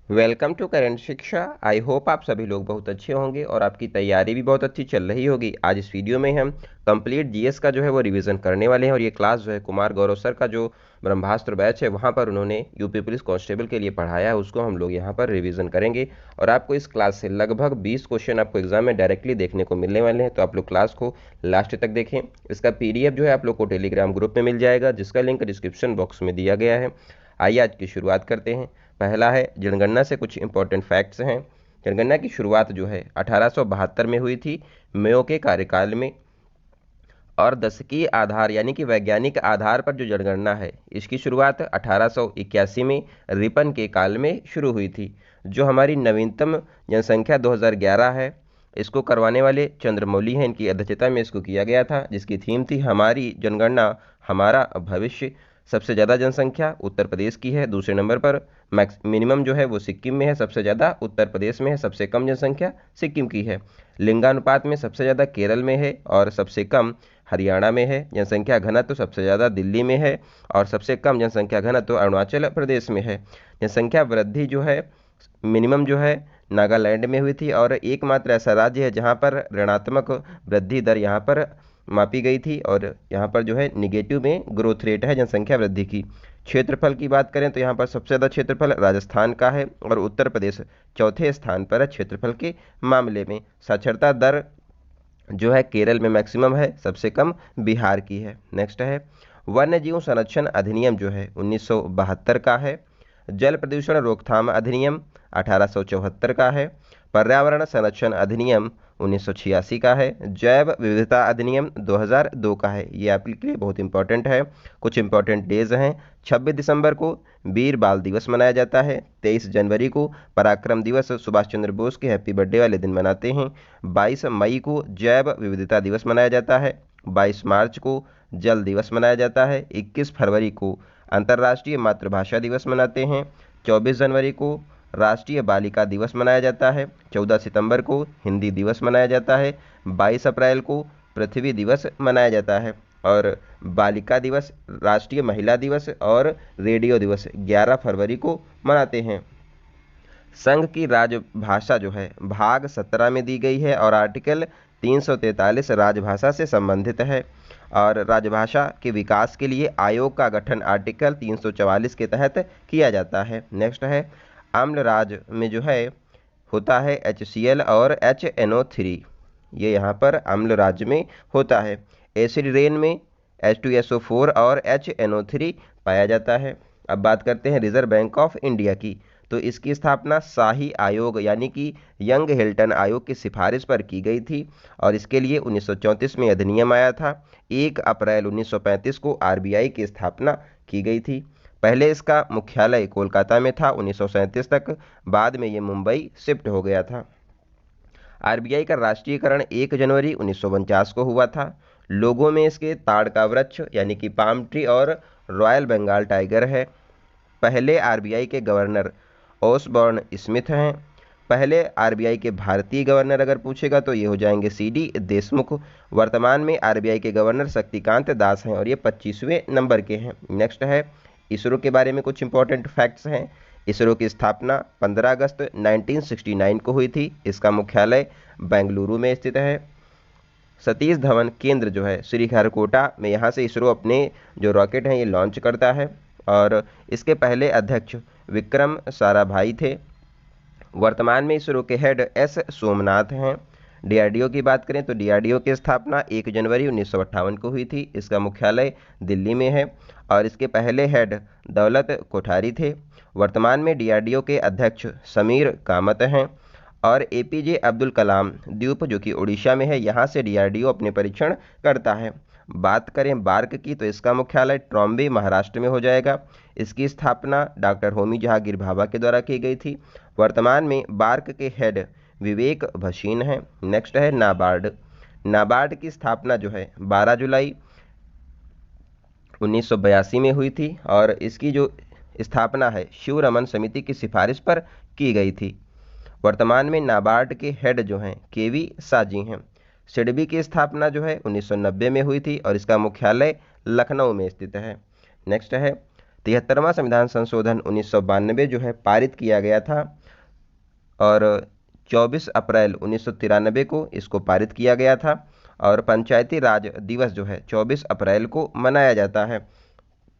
Welcome to current शिक्षा। I hope आप सभी लोग बहुत अच्छे होंगे और आपकी तैयारी भी बहुत अच्छी चल रही होगी। आज इस वीडियो में हम कंप्लीट जीएस का जो है वो रिवीजन करने वाले हैं और ये क्लास जो है कुमार गौरव सर का जो ब्रह्मास्त्र बैच है वहाँ पर उन्होंने यूपी पुलिस कांस्टेबल के लिए पढ़ाया है, उसको हम लोग यहाँ पर रिवीजन करेंगे। और आपको इस क्लास से लगभग 20 क्वेश्चन आपको एग्जाम में डायरेक्टली देखने को मिलने वाले हैं, तो आप लोग क्लास को लास्ट तक देखें। इसका पीडीएफ जो है आप लोग को टेलीग्राम ग्रुप में मिल जाएगा, जिसका लिंक डिस्क्रिप्शन बॉक्स में दिया गया है। आइए आज की शुरुआत करते हैं। पहला है जनगणना से कुछ इंपॉर्टेंट फैक्ट्स हैं। जनगणना की शुरुआत जो है 1872 में हुई थी मेयो के कार्यकाल में, और दशकीय आधार यानी कि वैज्ञानिक आधार पर जो जनगणना है इसकी शुरुआत 1881 में रिपन के काल में शुरू हुई थी। जो हमारी नवीनतम जनसंख्या 2011 है, इसको करवाने वाले चंद्रमौली हैं, इनकी अध्यक्षता में इसको किया गया था, जिसकी थीम थी हमारी जनगणना हमारा भविष्य। सबसे ज़्यादा जनसंख्या उत्तर प्रदेश की है, दूसरे नंबर पर मिनिमम जो है वो सिक्किम में है, सबसे ज़्यादा उत्तर प्रदेश में है, सबसे कम जनसंख्या सिक्किम की है। लिंगानुपात में सबसे ज़्यादा केरल में है और सबसे कम हरियाणा में है। जनसंख्या घनत्व सबसे ज़्यादा दिल्ली में है और सबसे कम जनसंख्या घनत्व अरुणाचल प्रदेश में है। जनसंख्या वृद्धि जो है मिनिमम जो है नागालैंड में हुई थी, और एकमात्र ऐसा राज्य है जहां पर ऋणात्मक वृद्धि दर यहां पर मापी गई थी, और यहाँ पर जो है निगेटिव में ग्रोथ रेट है जनसंख्या वृद्धि की। क्षेत्रफल की बात करें तो यहाँ पर सबसे ज़्यादा क्षेत्रफल राजस्थान का है और उत्तर प्रदेश चौथे स्थान पर है क्षेत्रफल के मामले में। साक्षरता दर जो है केरल में मैक्सिमम है, सबसे कम बिहार की है। नेक्स्ट है वन्य जीव संरक्षण अधिनियम जो है 1972 का है। जल प्रदूषण रोकथाम अधिनियम 1874 का है। पर्यावरण संरक्षण अधिनियम 1986 का है। जैव विविधता अधिनियम 2002 का है। ये आपके लिए बहुत इंपॉर्टेंट है। कुछ इंपॉर्टेंट डेज हैं। 26 दिसंबर को वीर बाल दिवस मनाया जाता है। 23 जनवरी को पराक्रम दिवस, सुभाष चंद्र बोस के हैप्पी बर्थडे वाले दिन मनाते हैं। 22 मई को जैव विविधता दिवस मनाया जाता है। 22 मार्च को जल दिवस मनाया जाता है। 21 फरवरी को अंतर्राष्ट्रीय मातृभाषा दिवस मनाते हैं। 24 जनवरी को राष्ट्रीय बालिका दिवस मनाया जाता है। 14 सितंबर को हिंदी दिवस मनाया जाता है। 22 अप्रैल को पृथ्वी दिवस मनाया जाता है। और बालिका दिवस, राष्ट्रीय महिला दिवस और रेडियो दिवस 11 फरवरी को मनाते हैं। संघ की राजभाषा जो है भाग 17 में दी गई है और आर्टिकल 343 राजभाषा से संबंधित है। और राजभाषा के विकास के लिए आयोग का गठन आर्टिकल 344 के तहत किया जाता है। नेक्स्ट है अम्ल राज में जो है होता है HCl और HNO3, ये यहाँ पर अम्ल राज्य में होता है। एसिड रेन में H2SO4 और HNO3 पाया जाता है। अब बात करते हैं रिजर्व बैंक ऑफ इंडिया की, तो इसकी स्थापना शाही आयोग यानी कि यंग हिल्टन आयोग की सिफारिश पर की गई थी और इसके लिए 1934 में अधिनियम आया था। 1 अप्रैल 1935 को RBI की स्थापना की गई थी। पहले इसका मुख्यालय कोलकाता में था 1937 तक, बाद में ये मुंबई शिफ्ट हो गया था। RBI का राष्ट्रीयकरण 1 जनवरी 1949 को हुआ था। लोगों में इसके ताड़ का वृक्ष यानी कि पाम ट्री और रॉयल बंगाल टाइगर है। पहले RBI के गवर्नर ओसबॉर्न स्मिथ हैं। पहले RBI के भारतीय गवर्नर अगर पूछेगा तो ये हो जाएंगे CD देशमुख। वर्तमान में RBI के गवर्नर शक्तिकांत दास हैं और ये 25वें नंबर के हैं। नेक्स्ट है इसरो के बारे में कुछ इंपॉर्टेंट फैक्ट्स हैं। इसरो की स्थापना 15 अगस्त 1969 को हुई थी। इसका मुख्यालय बेंगलुरु में स्थित है। सतीश धवन केंद्र जो है श्रीहरिकोटा में, यहाँ से इसरो अपने जो रॉकेट हैं ये लॉन्च करता है। और इसके पहले अध्यक्ष विक्रम साराभाई थे। वर्तमान में इसरो के हेड S सोमनाथ हैं। DRDO की बात करें तो DRDO की स्थापना 1 जनवरी 1958 को हुई थी। इसका मुख्यालय दिल्ली में है और इसके पहले हेड दौलत कोठारी थे। वर्तमान में DRDO के अध्यक्ष समीर कामत हैं। और APJ अब्दुल कलाम द्वीप जो कि उड़ीसा में है, यहाँ से DRDO अपने परीक्षण करता है। बात करें बार्क की तो इसका मुख्यालय ट्रॉम्बे महाराष्ट्र में हो जाएगा। इसकी स्थापना डॉक्टर होमी जहांगीर भाभा के द्वारा की गई थी। वर्तमान में बार्क के हेड विवेक भसीन हैं। नेक्स्ट है नाबार्ड। नाबार्ड की स्थापना जो है 12 जुलाई 1982 में हुई थी और इसकी जो स्थापना है शिव रमन समिति की सिफारिश पर की गई थी। वर्तमान में नाबार्ड के हेड जो हैं KV साजी हैं। सिडबी की स्थापना जो है 1990 में हुई थी और इसका मुख्यालय लखनऊ में स्थित है। नेक्स्ट है 73वां संविधान संशोधन 1992 जो है पारित किया गया था और 24 अप्रैल 1993 को इसको पारित किया गया था। और पंचायती राज दिवस जो है 24 अप्रैल को मनाया जाता है।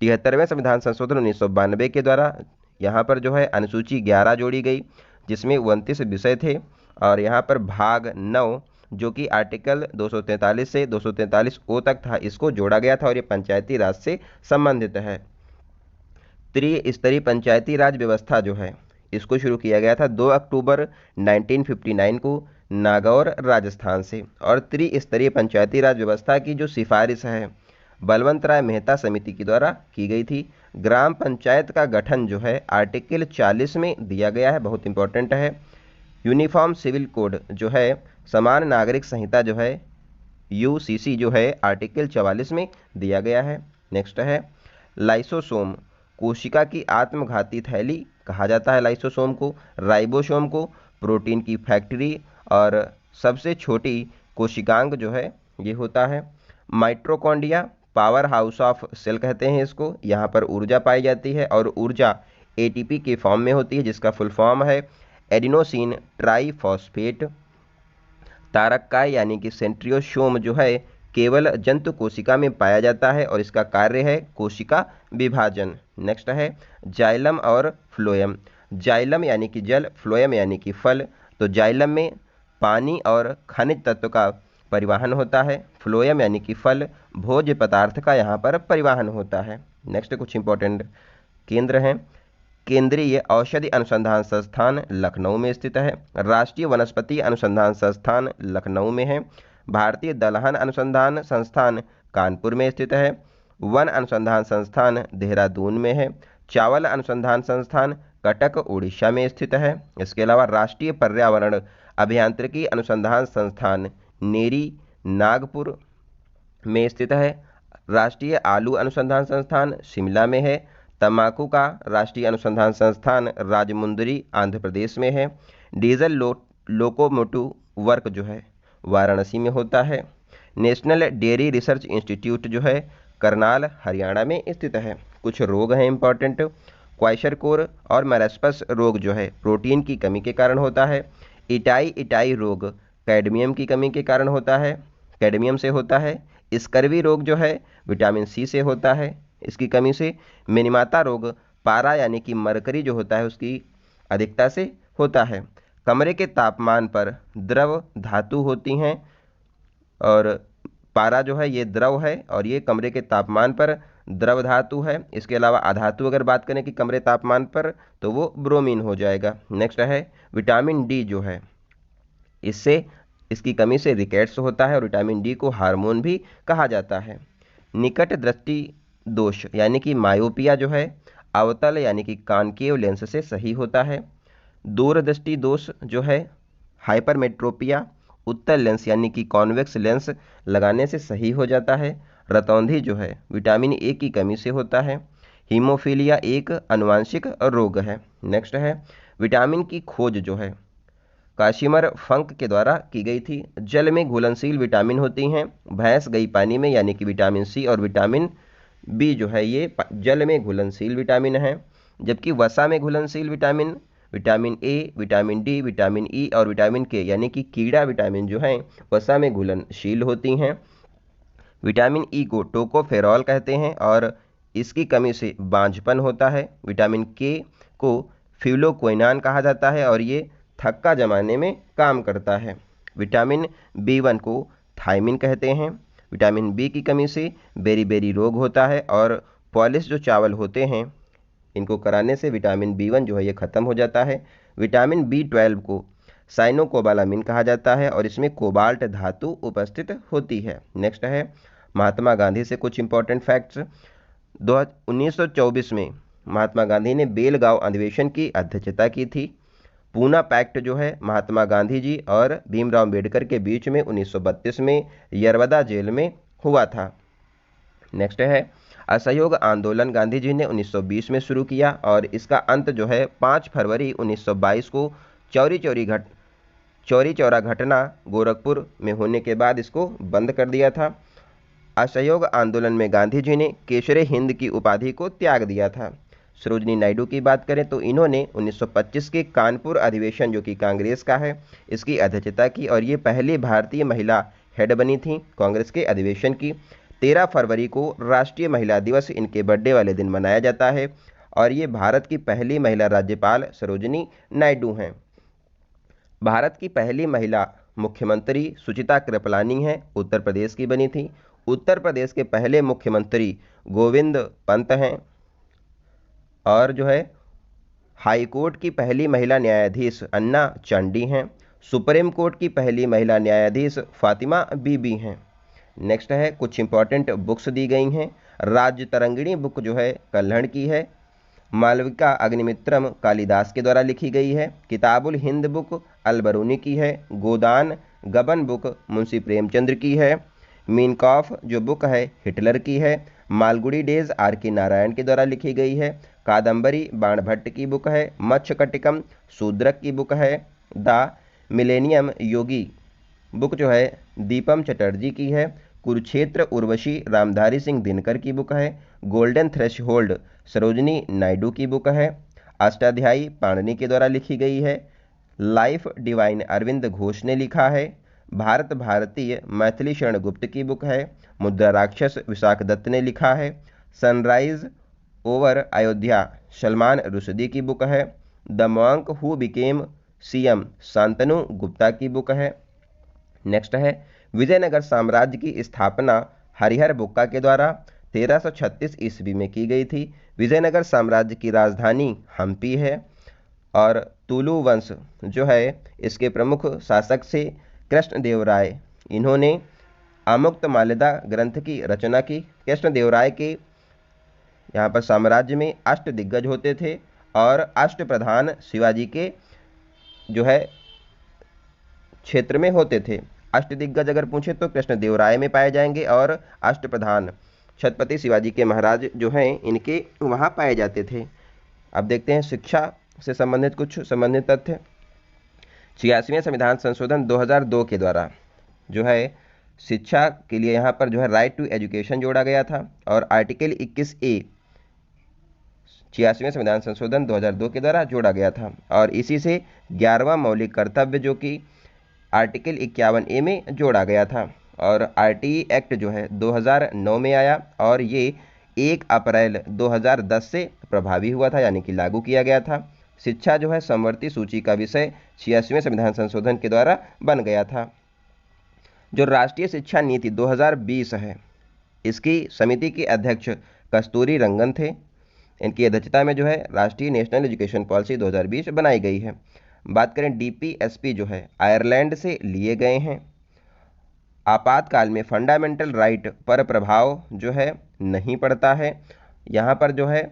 73वें संविधान संशोधन 1992 के द्वारा यहाँ पर जो है अनुसूची 11 जोड़ी गई, जिसमें 29 विषय थे, और यहाँ पर भाग 9 जो कि आर्टिकल 243 से 243 ओ तक था, इसको जोड़ा गया था और ये पंचायती राज से संबंधित है। त्रिस्तरीय पंचायती राज व्यवस्था जो है इसको शुरू किया गया था 2 अक्टूबर 1959 को नागौर राजस्थान से। और त्रिस्तरीय पंचायती राज व्यवस्था की जो सिफारिश है बलवंत राय मेहता समिति के द्वारा की गई थी। ग्राम पंचायत का गठन जो है आर्टिकल 40 में दिया गया है, बहुत इंपॉर्टेंट है। यूनिफॉर्म सिविल कोड जो है समान नागरिक संहिता जो है यूसीसी जो है आर्टिकल 44 में दिया गया है। नेक्स्ट है लाइसोसोम, कोशिका की आत्मघाती थैली कहा जाता है लाइसोसोम को। राइबोसोम को प्रोटीन की फैक्ट्री और सबसे छोटी कोशिकांग जो है ये होता है। Mitochondria power house of cell कहते हैं इसको। यहाँ पर ऊर्जा पाई जाती है और ऊर्जा एटीपी के फॉर्म में होती है, जिसका फुल फॉर्म है एडिनोसिन ट्राइफॉस्फेट। तारककाय यानी कि सेंट्रियोसोम जो है केवल जंतु कोशिका में पाया जाता है और इसका कार्य है कोशिका विभाजन। नेक्स्ट है जाइलम और फ्लोएम। जाइलम यानी कि जल, फ्लोएम यानी कि फल। तो जाइलम में पानी और खनिज तत्व का परिवहन होता है, फ्लोएम यानी कि फल भोज्य पदार्थ का यहाँ पर परिवहन होता है। नेक्स्ट कुछ इंपॉर्टेंट केंद्र हैं। केंद्रीय औषधि अनुसंधान संस्थान लखनऊ में स्थित है। राष्ट्रीय वनस्पति अनुसंधान संस्थान लखनऊ में है। भारतीय दलहन अनुसंधान संस्थान कानपुर में स्थित है। वन अनुसंधान संस्थान देहरादून में है। चावल अनुसंधान संस्थान कटक उड़ीसा में स्थित है। इसके अलावा राष्ट्रीय पर्यावरण अभियांत्रिकी अनुसंधान संस्थान नेरी नागपुर में स्थित है। राष्ट्रीय आलू अनुसंधान संस्थान शिमला में है। तंबाकू का राष्ट्रीय अनुसंधान संस्थान राजमुंदरी आंध्र प्रदेश में है। डीजल लोकोमोटिव वर्क जो है वाराणसी में होता है। नेशनल डेयरी रिसर्च इंस्टीट्यूट जो है करनाल हरियाणा में स्थित है। कुछ रोग हैं इंपॉर्टेंट। क्वाइशरकोर और मेलास्पस रोग जो है प्रोटीन की कमी के कारण होता है। इटाई रोग कैडमियम की कमी के कारण होता है, कैडमियम से होता है। स्कर्वी रोग जो है विटामिन सी से होता है, इसकी कमी से। मिनीमाता रोग पारा यानी कि मरकरी जो होता है उसकी अधिकता से होता है। कमरे के तापमान पर द्रव धातु होती हैं और पारा जो है ये द्रव है और ये कमरे के तापमान पर द्रव धातु है। इसके अलावा अधातु अगर बात करें कि कमरे तापमान पर तो वो ब्रोमीन हो जाएगा। नेक्स्ट है विटामिन डी जो है इसकी कमी से रिकेट्स होता है और विटामिन डी को हार्मोन भी कहा जाता है। निकट दृष्टि दोष यानी कि मायोपिया जो है अवतल यानी कि कॉनकेव लेंस से सही होता है। दूरदृष्टि दोष जो है हाइपरमेट्रोपिया उत्तल लेंस यानी कि कॉन्वेक्स लेंस लगाने से सही हो जाता है। रतौंधी जो है विटामिन ए की कमी से होता है। हीमोफीलिया एक आनुवांशिक रोग है। नेक्स्ट है विटामिन की खोज जो है काशिमर फंक के द्वारा की गई थी। जल में घुलनशील विटामिन होती हैं, भैंस गई पानी में यानी कि विटामिन सी और विटामिन बी जो है ये जल में घुलनशील विटामिन है। जबकि वसा में घुलनशील vitamin vitamin A, vitamin D, vitamin E और विटामिन के यानी कि कीड़ा विटामिन जो हैं वसा में घुलनशील होती हैं। विटामिन ई को टोकोफेरॉल कहते हैं और इसकी कमी से बांझपन होता है। विटामिन के को फ्यूलोक्विनान कहा जाता है और ये थक्का जमाने में काम करता है। विटामिन बी1 को थायमिन कहते हैं। विटामिन बी की कमी से बेरी रोग होता है और पॉलिश जो चावल होते हैं इनको कराने से विटामिन बी1 जो है ये ख़त्म हो जाता है। विटामिन बी12 को साइनोकोबालामिन कहा जाता है और इसमें कोबाल्ट धातु उपस्थित होती है। नेक्स्ट है महात्मा गांधी से कुछ इंपॉर्टेंट फैक्ट्स। 1924 में महात्मा गांधी ने बेलगांव अधिवेशन की अध्यक्षता की थी। पूना पैक्ट जो है महात्मा गांधी जी और भीमराव अम्बेडकर के बीच में 1932 में यरवदा जेल में हुआ था। नेक्स्ट है असहयोग आंदोलन गांधी जी ने 1920 में शुरू किया और इसका अंत जो है 5 फरवरी 1922 को चौरी चौरा घटना गोरखपुर में होने के बाद इसको बंद कर दिया था। असहयोग आंदोलन में गांधी जी ने केसरे हिंद की उपाधि को त्याग दिया था। सरोजिनी नायडू की बात करें तो इन्होंने 1925 के कानपुर अधिवेशन, जो कि कांग्रेस का है, इसकी अध्यक्षता की और ये पहली भारतीय महिला हेड बनी थी कांग्रेस के अधिवेशन की। 13 फरवरी को राष्ट्रीय महिला दिवस, इनके बर्थडे वाले दिन मनाया जाता है और ये भारत की पहली महिला राज्यपाल सरोजिनी नायडू हैं। भारत की पहली महिला मुख्यमंत्री सुचिता कृपलानी हैं, उत्तर प्रदेश की बनी थी। उत्तर प्रदेश के पहले मुख्यमंत्री गोविंद पंत हैं और जो है हाई कोर्ट की पहली महिला न्यायाधीश अन्ना चांडी हैं। सुप्रीम कोर्ट की पहली महिला न्यायाधीश फातिमा बीबी हैं। नेक्स्ट है कुछ इंपॉर्टेंट बुक्स दी गई हैं। राज्य तरंगिणी बुक जो है कल्हड़ की है। मालविका अग्निमित्रम कालिदास के द्वारा लिखी गई है। किताबुल हिंद बुक अलबरूनी की है। गोदान गबन बुक मुंशी प्रेमचंद्र की है। मीनकॉफ जो बुक है हिटलर की है। मालगुडी डेज आर के नारायण के द्वारा लिखी गई है। कादंबरी बाणभट्ट की बुक है। मच्छकटिकम शूद्रक की बुक है। द मिलेनियम योगी बुक जो है दीपम चटर्जी की है। कुरुक्षेत्र उर्वशी रामधारी सिंह दिनकर की बुक है। गोल्डन थ्रेशहोल्ड सरोजिनी नायडू की बुक है। अष्टाध्यायी पाणिनि के द्वारा लिखी गई है। लाइफ डिवाइन अरविंद घोष ने लिखा है। भारत भारतीय मैथिली शरण गुप्त की बुक है। मुद्रा राक्षस विशाख दत्त ने लिखा है। सनराइज ओवर अयोध्या सलमान रुशदी की बुक है। The monk who became CM Shantanu Gupta की बुक है। नेक्स्ट है विजयनगर साम्राज्य की स्थापना हरिहर बुक्का के द्वारा 1336 ईस्वी में की गई थी। विजयनगर साम्राज्य की राजधानी हम्पी है और तुलु वंश जो है इसके प्रमुख शासक से कृष्णदेवराय, इन्होंने आमुक्त माल्यदा ग्रंथ की रचना की। कृष्णदेवराय के यहाँ पर साम्राज्य में अष्ट दिग्गज होते थे और अष्ट प्रधान शिवाजी के जो है क्षेत्र में होते थे। अष्ट दिग्गज अगर पूछे तो कृष्णदेवराय में पाए जाएंगे और अष्ट प्रधान छत्रपति शिवाजी के महाराज जो हैं इनके वहाँ पाए जाते थे। अब देखते हैं शिक्षा से संबंधित कुछ संबंधित तथ्य। 86वें संविधान संशोधन 2002 के द्वारा जो है शिक्षा के लिए यहाँ पर जो है राइट टू एजुकेशन जोड़ा गया था और आर्टिकल 21A 86वें संविधान संशोधन 2002 के द्वारा जोड़ा गया था और इसी से 11वां मौलिक कर्तव्य जो कि आर्टिकल 51A में जोड़ा गया था। और आरटीई एक्ट जो है 2009 में आया और ये 1 अप्रैल 2010 से प्रभावी हुआ था, यानी कि लागू किया गया था। शिक्षा जो है समवर्ती सूची का विषय 86वें संविधान संशोधन के द्वारा बन गया था। जो राष्ट्रीय शिक्षा नीति 2020 है, इसकी समिति के अध्यक्ष कस्तूरी रंगन थे। इनकी अध्यक्षता में जो है राष्ट्रीय नेशनल एजुकेशन पॉलिसी 2020 बनाई गई है। बात करें डीपीएसपी जो है आयरलैंड से लिए गए हैं। आपातकाल में फंडामेंटल राइट पर प्रभाव जो है नहीं पड़ता है। यहाँ पर जो है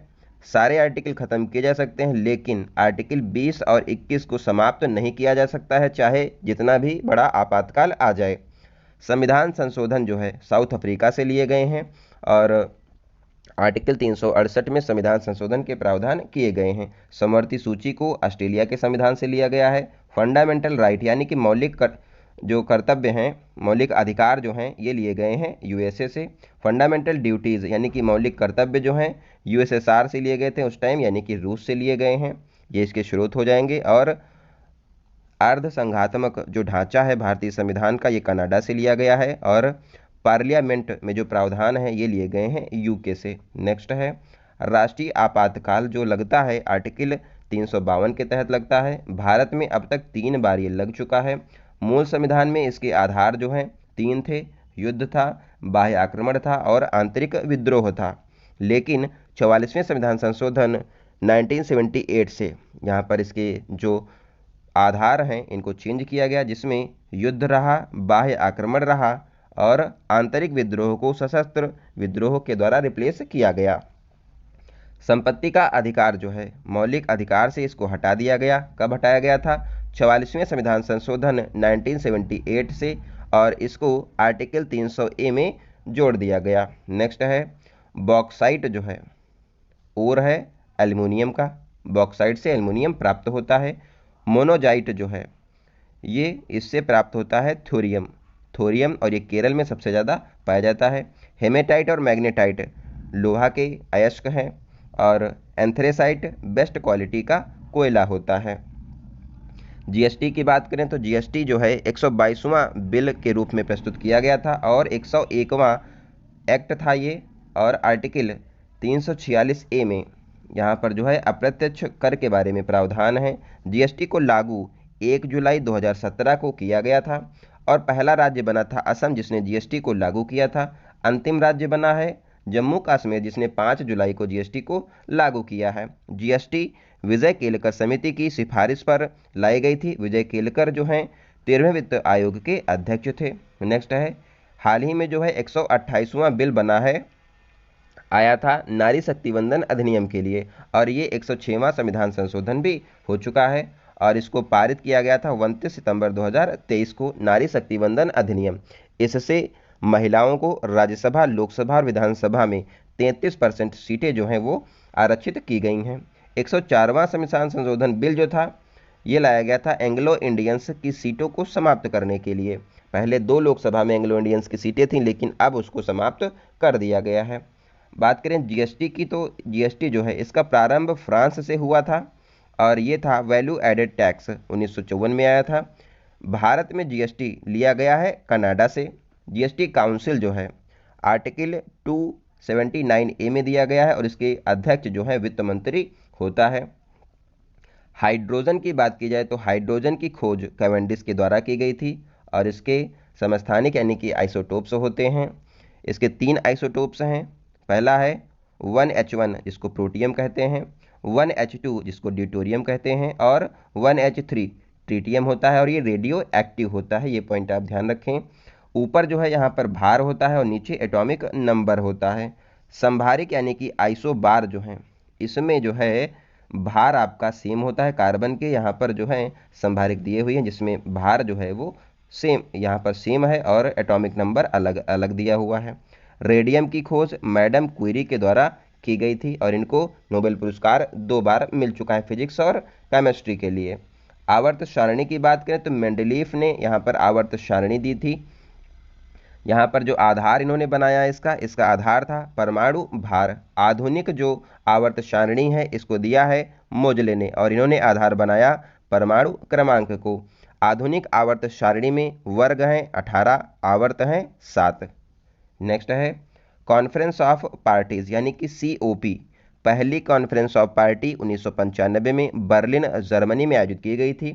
सारे आर्टिकल खत्म किए जा सकते हैं, लेकिन आर्टिकल 20 और 21 को समाप्त नहीं किया जा सकता है, चाहे जितना भी बड़ा आपातकाल आ जाए। संविधान संशोधन जो है साउथ अफ्रीका से लिए गए हैं और आर्टिकल 368 में संविधान संशोधन के प्रावधान किए गए हैं। समवर्ती सूची को ऑस्ट्रेलिया के संविधान से लिया गया है। फंडामेंटल राइट यानी कि मौलिक जो कर्तव्य हैं, मौलिक अधिकार जो हैं, ये लिए गए हैं यूएसए से। फंडामेंटल ड्यूटीज़ यानी कि मौलिक कर्तव्य जो हैं यूएसएसआर से लिए गए थे उस टाइम, यानी कि रूस से लिए गए हैं। ये इसके स्रोत हो जाएंगे। और अर्ध संघात्मक जो ढांचा है भारतीय संविधान का, ये कनाडा से लिया गया है। और पार्लियामेंट में जो प्रावधान है ये लिए गए हैं यूके से। नेक्स्ट है राष्ट्रीय आपातकाल जो लगता है आर्टिकल 352 के तहत लगता है। भारत में अब तक 3 बार ये लग चुका है। मूल संविधान में इसके आधार जो हैं 3 थे, युद्ध था, बाह्य आक्रमण था और आंतरिक विद्रोह था। लेकिन 44वें संविधान संशोधन 1978 से यहाँ पर इसके जो आधार हैं इनको चेंज किया गया, जिसमें युद्ध रहा, बाह्य आक्रमण रहा और आंतरिक विद्रोह को सशस्त्र विद्रोह के द्वारा रिप्लेस किया गया। संपत्ति का अधिकार जो है मौलिक अधिकार से इसको हटा दिया गया। कब हटाया गया था? 44वें संविधान संशोधन 1978 से और इसको आर्टिकल 300A में जोड़ दिया गया। नेक्स्ट है बॉक्साइट जो है ओर है एल्युमिनियम का, बॉक्साइट से एल्युमिनियम प्राप्त होता है। मोनोजाइट जो है ये इससे प्राप्त होता है थोरियम, और ये केरल में सबसे ज़्यादा पाया जाता है। हेमेटाइट और मैग्नेटाइट लोहा के अयस्क हैं और एंथ्रेसाइट बेस्ट क्वालिटी का कोयला होता है। जीएसटी की बात करें तो जीएसटी जो है 122वां बिल के रूप में प्रस्तुत किया गया था और 101वां एक्ट था ये, और आर्टिकल 346A में यहाँ पर जो है अप्रत्यक्ष कर के बारे में प्रावधान है। जीएसटी को लागू 1 जुलाई 2017 को किया गया था और पहला राज्य बना था असम जिसने जीएसटी को लागू किया था। अंतिम राज्य बना है जम्मू कश्मीर जिसने 5 जुलाई को जीएसटी को लागू किया है। जीएसटी विजय केलकर समिति की सिफारिश पर लाई गई थी। विजय केलकर जो हैं 13वें वित्त आयोग के अध्यक्ष थे। नेक्स्ट है, हाल ही में जो है 128वां बिल बना है, आया था नारी शक्ति वंदन अधिनियम के लिए, और ये 106वां संविधान संशोधन भी हो चुका है और इसको पारित किया गया था 29 सितंबर 2023 को, नारी शक्ति वंदन अधिनियम। इससे महिलाओं को राज्यसभा, लोकसभा और विधानसभा में 33% सीटें जो हैं वो आरक्षित की गई हैं। 104वां संविधान संशोधन बिल जो था ये लाया गया था एंग्लो इंडियंस की सीटों को समाप्त करने के लिए। पहले 2 लोकसभा में एंग्लो इंडियंस की सीटें थीं लेकिन अब उसको समाप्त कर दिया गया है। बात करें जीएसटी की तो जीएसटी जो है इसका प्रारंभ फ्रांस से हुआ था और ये था वैल्यू एडेड टैक्स, 1954 में आया था। भारत में जीएसटी लिया गया है कनाडा से। जीएसटी काउंसिल जो है आर्टिकल 279A में दिया गया है और इसके अध्यक्ष जो है वित्त मंत्री होता है। हाइड्रोजन की बात की जाए तो हाइड्रोजन की खोज कैवेंडिश के द्वारा की गई थी और इसके समस्थानिक यानी कि आइसोटोप्स होते हैं। इसके 3 आइसोटोप्स हैं। पहला है 1H1 जिसको प्रोटियम कहते हैं, 1H2 जिसको ड्यूटेरियम कहते हैं और 1H3 ट्रिटियम होता है और ये रेडियो एक्टिव होता है। ये पॉइंट आप ध्यान रखें। ऊपर जो है यहाँ पर भार होता है और नीचे एटॉमिक नंबर होता है। संभारिक यानी कि आइसो बार जो है इसमें जो है भार आपका सेम होता है। कार्बन के यहाँ पर जो है संभारिक दिए हुए हैं जिसमें भार जो है वो सेम यहाँ पर सेम है और एटॉमिक नंबर अलग अलग दिया हुआ है। रेडियम की खोज मैडम क्यूरी के द्वारा की गई थी और इनको नोबेल पुरस्कार 2 बार मिल चुका है फिजिक्स और केमिस्ट्री के लिए। आवर्त सारणी की बात करें तो मेंडलीफ ने यहाँ पर आवर्त सारणी दी थी। यहाँ पर जो आधार इन्होंने बनाया इसका आधार था परमाणु भार। आधुनिक जो आवर्त सारणी है इसको दिया है मोजले ने और इन्होंने आधार बनाया परमाणु क्रमांक को। आधुनिक आवर्त सारणी में वर्ग हैं 18, आवर्त हैं 7। नेक्स्ट है कॉन्फ्रेंस ऑफ पार्टीज यानी कि COP। पहली कॉन्फ्रेंस ऑफ पार्टी 1995 में बर्लिन जर्मनी में आयोजित की गई थी।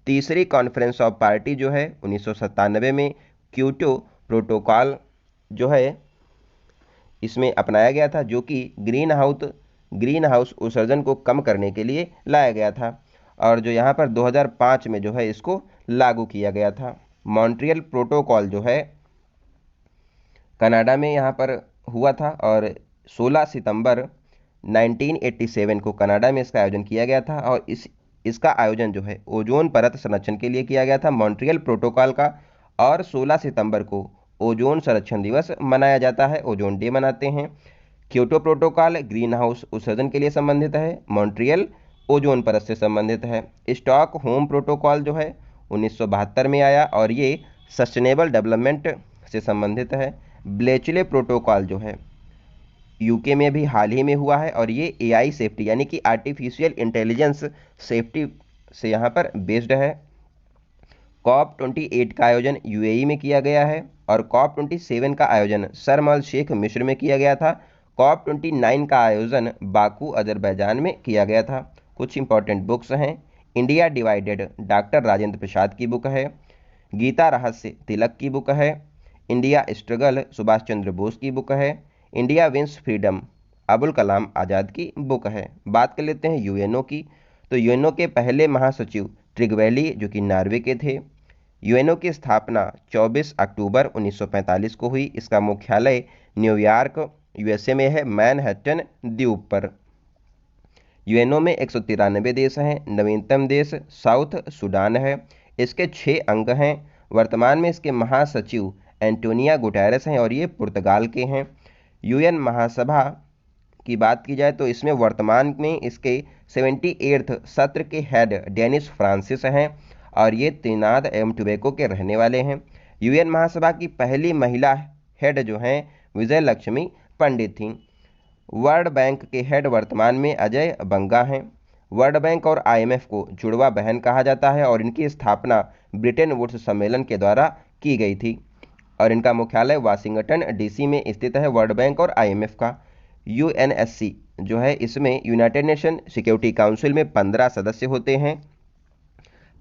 तीसरी कॉन्फ्रेंस ऑफ पार्टी जो है 1997 में क्योटो प्रोटोकॉल जो है इसमें अपनाया गया था जो कि ग्रीन हाउस उत्सर्जन को कम करने के लिए लाया गया था और जो यहाँ पर 2005 में जो है इसको लागू किया गया था। मॉन्ट्रियल प्रोटोकॉल जो है कनाडा में यहाँ पर हुआ था और 16 सितंबर 1987 को कनाडा में इसका आयोजन किया गया था और इसका आयोजन जो है ओजोन परत संरक्षण के लिए किया गया था मॉन्ट्रियल प्रोटोकॉल का। और 16 सितंबर को ओजोन संरक्षण दिवस मनाया जाता है, ओजोन डे मनाते हैं। क्योटो प्रोटोकॉल ग्रीन हाउस उत्सर्जन के लिए संबंधित है, मॉन्ट्रियल ओजोन परत से संबंधित है। स्टॉकहोम प्रोटोकॉल जो है 1972 में आया और ये सस्टेनेबल डेवलपमेंट से संबंधित है। ब्लेचले प्रोटोकॉल जो है यूके में भी हाल ही में हुआ है और ये AI सेफ्टी यानी कि आर्टिफिशियल इंटेलिजेंस सेफ्टी से यहाँ पर बेस्ड है। COP28 का आयोजन UAE में किया गया है और COP27 का आयोजन शर्म अल शेख मिस्र में किया गया था। COP29 का आयोजन बाकू अजरबैजान में किया गया था। कुछ इंपॉर्टेंट बुक्स हैं। India divided doctor Rajendra Prasad की बुक है। गीता रहस्य तिलक की बुक है। इंडिया स्ट्रगल सुभाष चंद्र बोस की बुक है। India wins freedom Abul Kalam Azad की बुक है। बात कर लेते हैं यूएनओ की। तो यूएनओ के पहले महासचिव ट्रिगवैली जो कि नॉर्वे के थे। यूएनओ की स्थापना 24 अक्टूबर 1945 को हुई। इसका मुख्यालय न्यूयॉर्क USA में है, मैनहट्टन द्वीप पर। यूएनओ में 193 देश हैं। नवीनतम देश साउथ सूडान है। इसके 6 अंग हैं। वर्तमान में इसके महासचिव एंटोनिया गुटेरेस हैं और ये पुर्तगाल के हैं। UN महासभा की बात की जाए तो इसमें वर्तमान में इसके 78वें सत्र के हेड डेनिस फ्रांसिस हैं और ये त्रिनाद एवं टोबैगो के रहने वाले हैं। UN महासभा की पहली महिला हेड जो हैं विजय लक्ष्मी पंडित थी। वर्ल्ड बैंक के हेड वर्तमान में अजय बंगा हैं। वर्ल्ड बैंक और आईएमएफ को जुड़वा बहन कहा जाता है और इनकी स्थापना ब्रिटेन वुड्स सम्मेलन के द्वारा की गई थी और इनका मुख्यालय वाशिंगटन डीसी में स्थित है। वर्ल्ड बैंक और आईएमएफ का यूएनएससी जो है, इसमें यूनाइटेड नेशन सिक्योरिटी काउंसिल में 15 सदस्य होते हैं,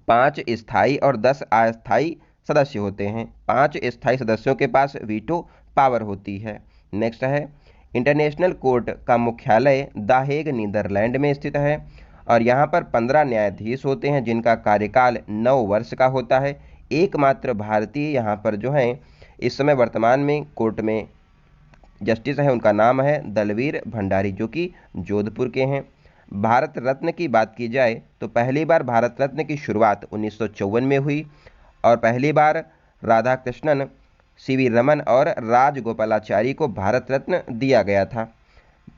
5 स्थायी और 10 अस्थायी सदस्य होते हैं। 5 स्थायी सदस्यों के पास वीटो पावर होती है। नेक्स्ट है, इंटरनेशनल कोर्ट का मुख्यालय द हेग नीदरलैंड में स्थित है और यहाँ पर 15 न्यायाधीश होते हैं जिनका कार्यकाल 9 वर्ष का होता है। एकमात्र भारतीय यहाँ पर जो है इस समय वर्तमान में कोर्ट में जस्टिस है, उनका नाम है दलवीर भंडारी जो कि जोधपुर के हैं। भारत रत्न की बात की जाए तो पहली बार भारत रत्न की शुरुआत 1954 में हुई और पहली बार राधाकृष्णन, सीवी रमन और राजगोपालाचारी को भारत रत्न दिया गया था।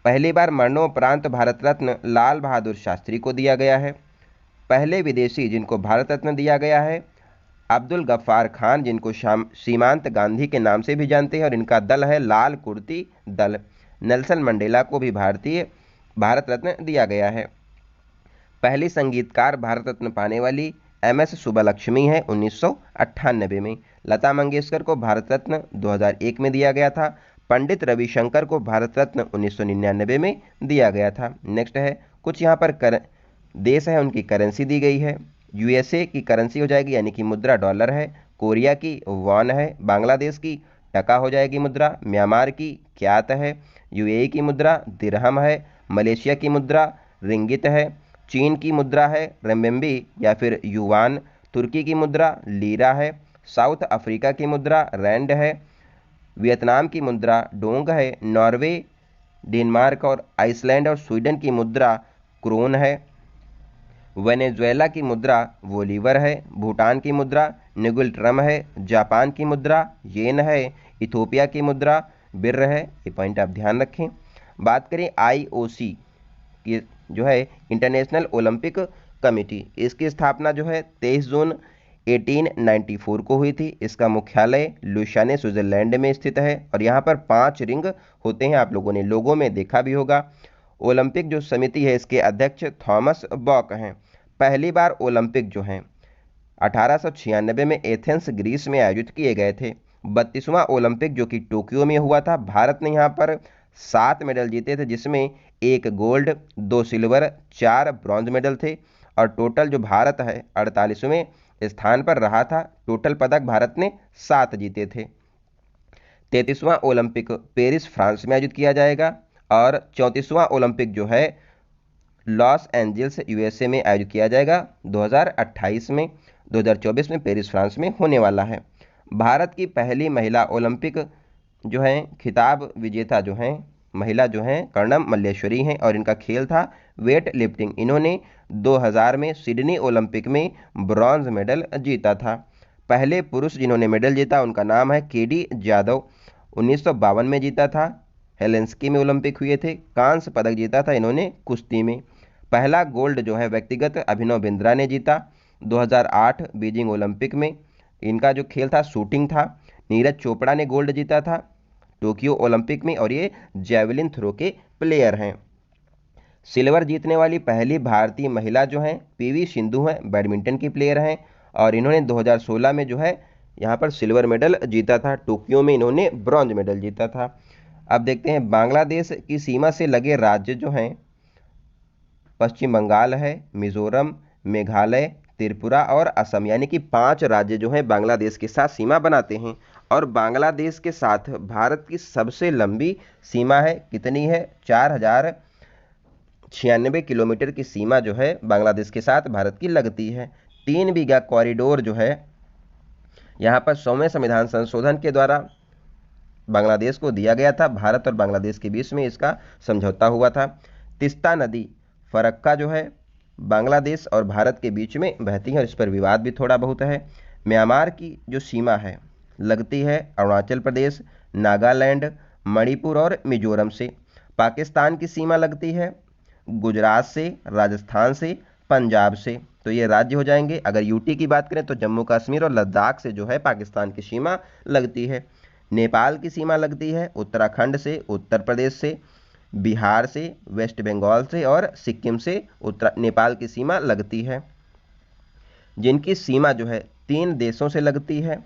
पहली बार मरणोपरांत भारत रत्न लाल बहादुर शास्त्री को दिया गया है। पहले विदेशी जिनको भारत रत्न दिया गया है अब्दुल गफ्फार खान, जिनको सीमांत गांधी के नाम से भी जानते हैं और इनका दल है लाल कुर्ती दल। नेल्सन मंडेला को भी भारत रत्न दिया गया है। पहली संगीतकार भारत रत्न पाने वाली एमएस सुब्बलक्ष्मी है 1998 में। लता मंगेशकर को भारत रत्न 2001 में दिया गया था। पंडित रविशंकर को भारत रत्न 1999 में दिया गया था। नेक्स्ट है, कुछ यहाँ पर देश है उनकी करेंसी दी गई है। यूएसए की करेंसी हो जाएगी यानी कि मुद्रा डॉलर है। कोरिया की वॉन है। बांग्लादेश की टका हो जाएगी मुद्रा। म्यांमार की क्यात है। यूएई की मुद्रा दिरहम है। मलेशिया की मुद्रा रिंगित है। चीन की मुद्रा है रेम्बिम्बी या फिर युवान। तुर्की की मुद्रा लीरा है। साउथ अफ्रीका की मुद्रा रैंड है। वियतनाम की मुद्रा डोंग है। नॉर्वे, डेनमार्क और आइसलैंड और स्वीडन की मुद्रा क्रोन है। वेनेजुएला की मुद्रा बोलीवर है। भूटान की मुद्रा निगुल ट्रम है। जापान की मुद्रा येन है। इथोपिया की मुद्रा बिर्र है। ये पॉइंट आप ध्यान रखें। बात करें आईओसी की जो है इंटरनेशनल ओलंपिक कमेटी, इसकी स्थापना जो है 23 जून 1894 को हुई थी। इसका मुख्यालय लुसाने स्विट्जरलैंड में स्थित है और यहाँ पर 5 रिंग होते हैं, आप लोगों ने लोगों में देखा भी होगा। ओलंपिक जो समिति है इसके अध्यक्ष थॉमस बॉक हैं। पहली बार ओलंपिक जो हैं 1896 में एथेंस ग्रीस में आयोजित किए गए थे। 32वां ओलंपिक जो कि टोक्यो में हुआ था, भारत ने यहाँ पर 7 मेडल जीते थे जिसमें 1 गोल्ड, 2 सिल्वर, 4 ब्रॉन्ज मेडल थे और टोटल जो भारत है 48वें स्थान पर रहा था। टोटल पदक भारत ने 7 जीते थे। 33वां ओलंपिक पेरिस फ्रांस में आयोजित किया जाएगा और 34वां ओलंपिक जो है लॉस एंजल्स यूएसए में आयोजित किया जाएगा 2028 में। 2024 में पेरिस फ्रांस में होने वाला है। भारत की पहली महिला ओलंपिक जो है खिताब विजेता जो हैं महिला जो हैं कर्णम मल्लेश्वरी हैं और इनका खेल था वेट लिफ्टिंग। इन्होंने 2000 में सिडनी ओलंपिक में ब्रॉन्ज मेडल जीता था। पहले पुरुष जिन्होंने मेडल जीता उनका नाम है केडी जादव, 1952 में जीता था। हेलेंस्की में ओलंपिक हुए थे। कांस्य पदक जीता था इन्होंने कुश्ती में। पहला गोल्ड जो है व्यक्तिगत अभिनव बिंद्रा ने जीता 2008 बीजिंग ओलंपिक में। इनका जो खेल था शूटिंग था। नीरज चोपड़ा ने गोल्ड जीता था टोक्यो ओलंपिक में और ये जैवलिन थ्रो के प्लेयर हैं। सिल्वर जीतने वाली पहली भारतीय महिला जो हैं पीवी सिंधु हैं, बैडमिंटन की प्लेयर हैं और इन्होंने 2016 में जो है यहाँ पर सिल्वर मेडल जीता था। टोक्यो में इन्होंने ब्रॉन्ज मेडल जीता था। अब देखते हैं बांग्लादेश की सीमा से लगे राज्य जो हैं पश्चिम बंगाल है, मिजोरम, मेघालय, त्रिपुरा और असम, यानी कि 5 राज्य जो हैं बांग्लादेश के साथ सीमा बनाते हैं और बांग्लादेश के साथ भारत की सबसे लंबी सीमा है। कितनी है? 4096 किलोमीटर की सीमा जो है बांग्लादेश के साथ भारत की लगती है। 3 बीघा कॉरिडोर जो है यहाँ पर 100वें संविधान संशोधन के द्वारा बांग्लादेश को दिया गया था। भारत और बांग्लादेश के बीच में इसका समझौता हुआ था। तिस्ता नदी फरक्का जो है बांग्लादेश और भारत के बीच में बहती है और इस पर विवाद भी थोड़ा बहुत है। म्यांमार की जो सीमा है लगती है अरुणाचल प्रदेश, नागालैंड, मणिपुर और मिजोरम से। पाकिस्तान की सीमा लगती है गुजरात से, राजस्थान से, पंजाब से। तो ये राज्य हो जाएंगे। अगर यूटी की बात करें तो जम्मू कश्मीर और लद्दाख से जो है पाकिस्तान की सीमा लगती है। नेपाल की सीमा लगती है उत्तराखंड से, उत्तर प्रदेश से, बिहार से, वेस्ट बंगाल से और सिक्किम से नेपाल की सीमा लगती है। जिनकी सीमा जो है 3 देशों से लगती है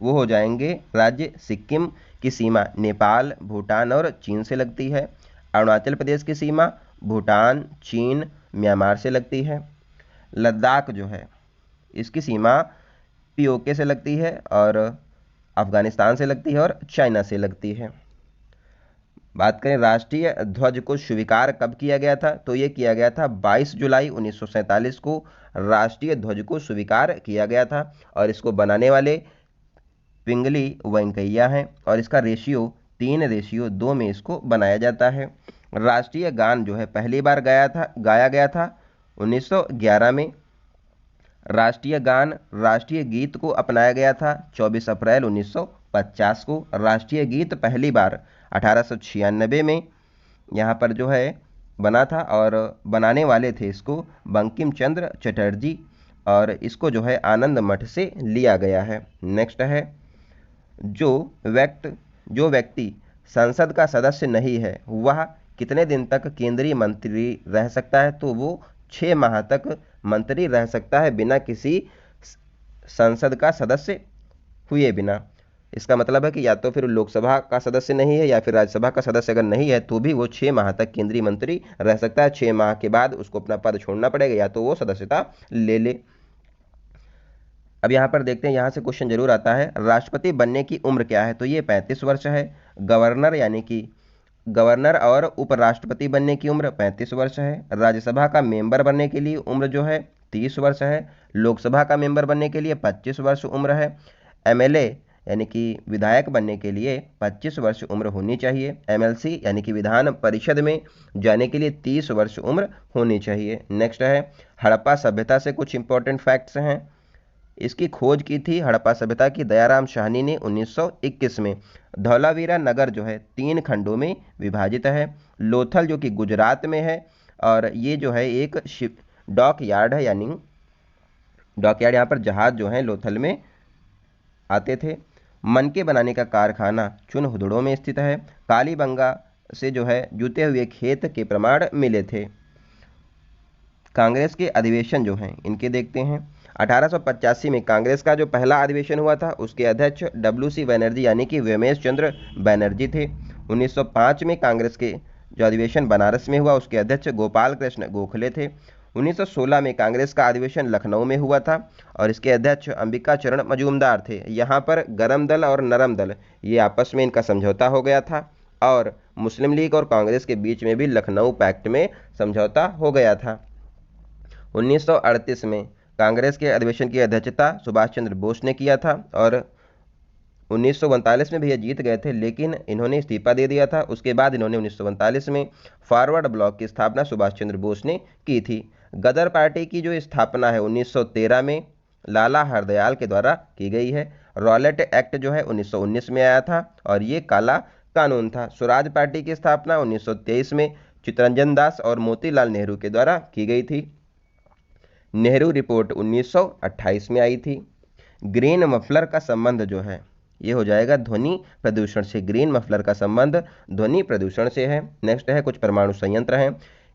वो हो जाएंगे राज्य सिक्किम की सीमा नेपाल, भूटान और चीन से लगती है। अरुणाचल प्रदेश की सीमा भूटान, चीन, म्यांमार से लगती है। लद्दाख जो है इसकी सीमा पीओके से लगती है और अफगानिस्तान से लगती है और चाइना से लगती है। बात करें राष्ट्रीय ध्वज को स्वीकार कब किया गया था, तो ये किया गया था 22 जुलाई 1947 को राष्ट्रीय ध्वज को स्वीकार किया गया था। और इसको बनाने वाले पिंगली वेंकैया हैं और इसका रेशियो 3:2 में इसको बनाया जाता है। राष्ट्रीय गान जो है पहली बार गाया गया था 1911 में। राष्ट्रीय गान राष्ट्रीय गीत को अपनाया गया था 24 अप्रैल 1950 को। राष्ट्रीय गीत पहली बार 1896 में यहाँ पर जो है बना था और बनाने वाले थे इसको बंकिम चंद्र चटर्जी और इसको जो है आनंद मठ से लिया गया है। नेक्स्ट है जो व्यक्ति संसद का सदस्य नहीं है वह कितने दिन तक केंद्रीय मंत्री रह सकता है, तो वो 6 माह तक मंत्री रह सकता है बिना किसी संसद का सदस्य हुए बिना। इसका मतलब है कि या तो फिर लोकसभा का सदस्य नहीं है या फिर राज्यसभा का सदस्य अगर नहीं है तो भी वो 6 माह तक केंद्रीय मंत्री रह सकता है। 6 माह के बाद उसको अपना पद छोड़ना पड़ेगा या तो वो सदस्यता ले ले। अब यहाँ पर देखते हैं, यहाँ से क्वेश्चन जरूर आता है राष्ट्रपति बनने की उम्र क्या है, तो ये 35 वर्ष है। गवर्नर यानी कि गवर्नर और उपराष्ट्रपति बनने की उम्र 35 वर्ष है। राज्यसभा का मेंबर बनने के लिए उम्र जो है 30 वर्ष है। लोकसभा का मेंबर बनने के लिए 25 वर्ष उम्र है। एमएलए यानी कि विधायक बनने के लिए 25 वर्ष उम्र होनी चाहिए। एमएलसी यानी कि विधान परिषद में जाने के लिए 30 वर्ष उम्र होनी चाहिए। नेक्स्ट है हड़प्पा सभ्यता से कुछ इंपॉर्टेंट फैक्ट्स हैं। इसकी खोज की थी हड़प्पा सभ्यता की दयाराम साहनी ने 1921 में। धौलावीरा नगर जो है 3 खंडों में विभाजित है। लोथल जो कि गुजरात में है और ये जो है एक डॉक यार्ड है, यानी डॉक यार्ड, यहाँ पर जहाज जो है लोथल में आते थे। मनके बनाने का कारखाना चुनहुदड़ो में स्थित है। कालीबंगा से जो है जुते हुए खेत के प्रमाण मिले थे। कांग्रेस के अधिवेशन जो हैं इनके देखते हैं। 1885 में कांग्रेस का जो पहला अधिवेशन हुआ था उसके अध्यक्ष WC बनर्जी यानी कि व्योमेश चंद्र बनर्जी थे। 1905 में कांग्रेस के जो अधिवेशन बनारस में हुआ उसके अध्यक्ष गोपाल कृष्ण गोखले थे। 1916 में कांग्रेस का अधिवेशन लखनऊ में हुआ था और इसके अध्यक्ष अंबिका चरण मजूमदार थे। यहाँ पर गरम दल और नरम दल ये आपस में इनका समझौता हो गया था और मुस्लिम लीग और कांग्रेस के बीच में भी लखनऊ पैक्ट में समझौता हो गया था। 1938 में कांग्रेस के अधिवेशन की अध्यक्षता सुभाष चंद्र बोस ने किया था और 1939 में भी ये जीत गए थे लेकिन इन्होंने इस्तीफा दे दिया था। उसके बाद इन्होंने 1939 में फॉरवर्ड ब्लॉक की स्थापना सुभाष चंद्र बोस ने की थी। गदर पार्टी की जो स्थापना है 1913 में लाला हरदयाल के द्वारा की गई है। रॉलेट एक्ट जो है 1919 में आया था और ये काला कानून था। स्वराज पार्टी की स्थापना 1923 में चित्तरंजन दास और मोतीलाल नेहरू के द्वारा की गई थी। नेहरू रिपोर्ट 1928 में आई थी। ग्रीन मफलर का संबंध जो है ये हो जाएगा ध्वनि प्रदूषण से। ग्रीन मफलर का संबंध ध्वनि प्रदूषण से है। नेक्स्ट है कुछ परमाणु संयंत्र हैं।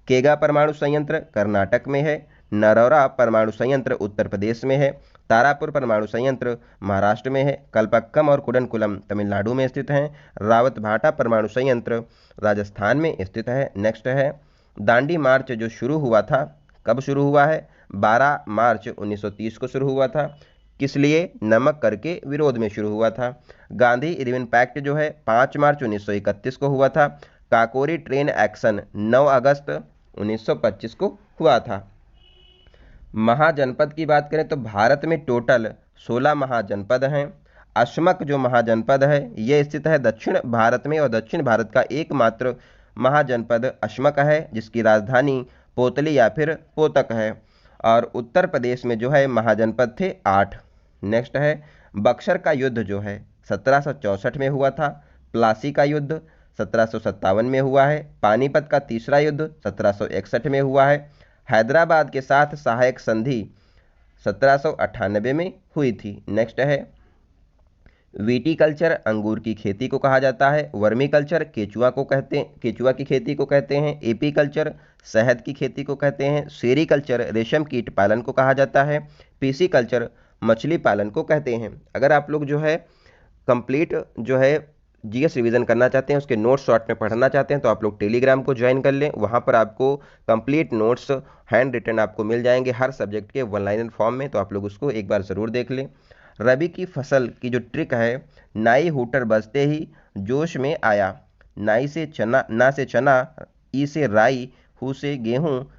केगा परमाणु संयंत्र कर्नाटक में है। नरौरा परमाणु संयंत्र उत्तर प्रदेश में है। तारापुर परमाणु संयंत्र महाराष्ट्र में है। कल्पक्कम और कुडनकुलम तमिलनाडु में स्थित हैं। रावतभाटा परमाणु संयंत्र राजस्थान में स्थित है। नेक्स्ट है दांडी मार्च जो शुरू हुआ था, कब शुरू हुआ है? 12 मार्च 1930 को शुरू हुआ था। किस लिए? नमक कर के विरोध में शुरू हुआ था। गांधी इरविन पैक्ट जो है 5 मार्च 1931 को हुआ था। काकोरी ट्रेन एक्शन 9 अगस्त 1925 को हुआ था। महाजनपद की बात करें तो भारत में टोटल 16 महाजनपद हैं। अशमक जो महाजनपद है यह स्थित है दक्षिण भारत में और दक्षिण भारत का एकमात्र महाजनपद अशमक है जिसकी राजधानी पोतली या फिर पोतक है। और उत्तर प्रदेश में जो है महाजनपद थे 8। नेक्स्ट है बक्सर का युद्ध जो है 1764 में हुआ था। प्लासी का युद्ध 1757 में हुआ है। पानीपत का तीसरा युद्ध 1761 में हुआ है। हैदराबाद के साथ सहायक संधि 1798 में हुई थी। नेक्स्ट है विटीकल्चर अंगूर की खेती को कहा जाता है। वर्मीकल्चर केचुआ की खेती को कहते हैं। एपीकल्चर शहद की खेती को कहते हैं। सेरीकल्चर रेशम कीट पालन को कहा जाता है। पीसीकल्चर मछली पालन को कहते हैं। अगर आप लोग जो है कंप्लीट जो है जीएस रिवीजन करना चाहते हैं, उसके नोट्स शॉर्ट में पढ़ना चाहते हैं, तो आप लोग टेलीग्राम को ज्वाइन कर लें। वहाँ पर आपको कंप्लीट नोट्स हैंड रिटन आपको मिल जाएंगे हर सब्जेक्ट के वन लाइनर फॉर्म में, तो आप लोग उसको एक बार ज़रूर देख लें। रबी की फसल की जो ट्रिक है, नाई हूटर बजते ही जोश में आया। नाई से चना, ना से चना, ई से राई, हु से गेहूँ,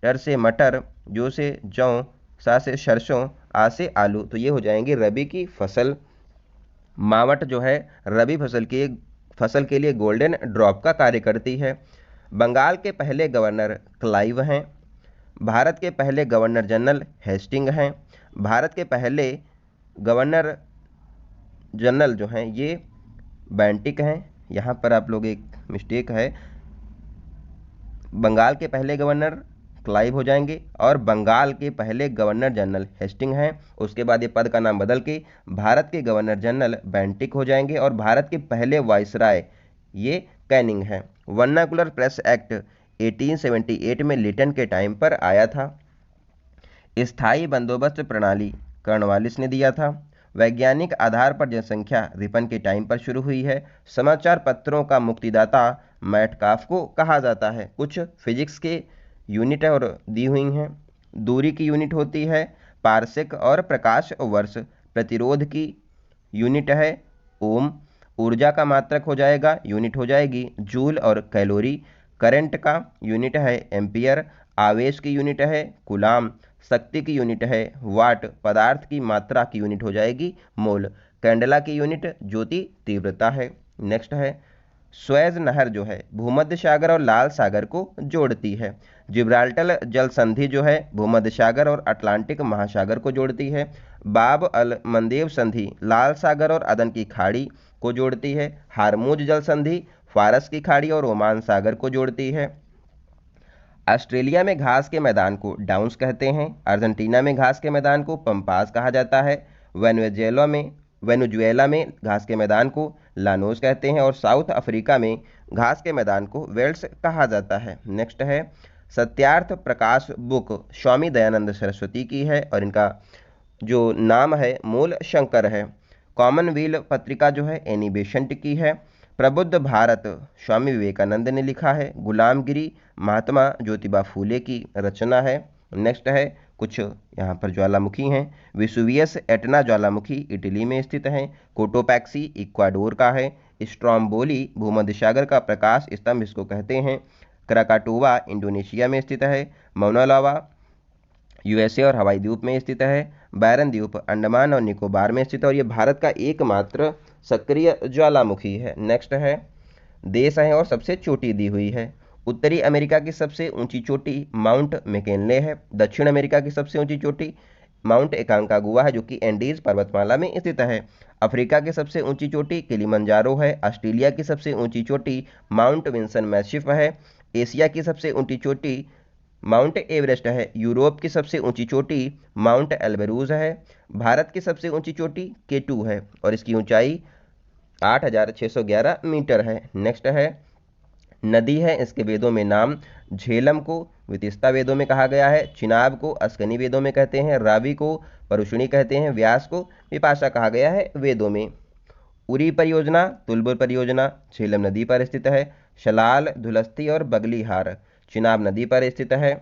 टर से मटर, जो से जौ, सा से सरसों, आ से आलू। तो ये हो जाएंगे रबी की फसल। मावट जो है रबी फसल के लिए गोल्डन ड्रॉप का कार्य करती है। बंगाल के पहले गवर्नर क्लाइव हैं। भारत के पहले गवर्नर जनरल हेस्टिंग हैं। भारत के पहले गवर्नर जनरल जो हैं ये बेंटिक हैं। यहाँ पर आप लोग एक मिस्टेक है, बंगाल के पहले गवर्नर क्लाइव हो जाएंगे और बंगाल के पहले गवर्नर जनरल हेस्टिंग हैं। उसके बाद ये पद का नाम बदल के भारत के गवर्नर जनरल बेंटिक हो जाएंगे और भारत के पहले वाइसराय ये कैनिंग है। वर्नाकुलर प्रेस एक्ट 1878 में लिटन के टाइम पर आया था। स्थायी बंदोबस्त प्रणाली कर्नवालिस ने दिया था। वैज्ञानिक आधार पर जनसंख्या रिपन के टाइम पर शुरू हुई है। समाचार पत्रों का मुक्तिदाता मैटकाफ को कहा जाता है। कुछ फिजिक्स के यूनिट और दी हुई हैं। दूरी की यूनिट होती है पारसेक और प्रकाश वर्ष। प्रतिरोध की यूनिट है ओम। ऊर्जा का मात्रक हो जाएगा, यूनिट हो जाएगी जूल और कैलोरी। करंट का यूनिट है एम्पियर। आवेश की यूनिट है कूलाम। शक्ति की यूनिट है वाट। पदार्थ की मात्रा की यूनिट हो जाएगी मोल। कैंडेला की यूनिट ज्योति तीव्रता है। नेक्स्ट है स्वेज नहर जो है भूमध्य सागर और लाल सागर को जोड़ती है। जिब्राल्टर जल संधि जो है भूमध्य सागर और अटलांटिक महासागर को जोड़ती है। बाब अल मंदेब संधि लाल सागर और अदन की खाड़ी को जोड़ती है। हारमूज जल संधि फारस की खाड़ी और ओमान सागर को जोड़ती है। ऑस्ट्रेलिया में घास के मैदान को डाउन्स कहते हैं। अर्जेंटीना में घास के मैदान को पंपास कहा जाता है। वेनेजुएला में घास के मैदान को लानोस कहते हैं और साउथ अफ्रीका में घास के मैदान को वेल्स कहा जाता है। नेक्स्ट है सत्यार्थ प्रकाश बुक स्वामी दयानंद सरस्वती की है और इनका जो नाम है मूल शंकर है। कॉमनवेल्थ पत्रिका जो है एनी बेसेंट की है। प्रबुद्ध भारत स्वामी विवेकानंद ने लिखा है। गुलामगिरी महात्मा ज्योतिबा फूले की रचना है। नेक्स्ट है कुछ यहाँ पर ज्वालामुखी हैं। विसुवियस एटना ज्वालामुखी इटली में स्थित है। कोटोपैक्सी इक्वाडोर का है। स्ट्रोम्बोली भूमध्य सागर का प्रकाश स्तंभ इसको कहते हैं। क्राकाटोवा इंडोनेशिया में स्थित है। मौना लावा यूएसए और हवाई द्वीप में स्थित है। बैरन द्वीप अंडमान और निकोबार में स्थित है और ये भारत का एकमात्र सक्रिय ज्वालामुखी है। नेक्स्ट है देश है और सबसे चोटी दी हुई है। उत्तरी अमेरिका की सबसे ऊंची चोटी माउंट मैकिनले है। दक्षिण अमेरिका की सबसे ऊंची चोटी माउंट एकांकागुआ है जो कि एंडीज पर्वतमाला में स्थित है। अफ्रीका की सबसे ऊंची चोटी किलिमंजारो है। ऑस्ट्रेलिया की सबसे ऊंची चोटी माउंट विंसन मैसिफ है। एशिया की सबसे ऊंची चोटी माउंट एवरेस्ट है। यूरोप की सबसे ऊंची चोटी माउंट एल्बरूज है। भारत की सबसे ऊंची चोटी K2 है और इसकी ऊंचाई 8611 मीटर है। नेक्स्ट है नदी है, इसके वेदों में नाम झेलम को वितिस्ता वेदों में कहा गया है। चिनाब को अस्कनी वेदों में कहते हैं। रावी को परुषणी कहते हैं। व्यास को विपाशा कहा गया है वेदों में। उरी परियोजना तुलबुर परियोजना झेलम नदी पर स्थित है। शलाल धुलस्ती और बगलीहार चिनाब नदी पर स्थित है।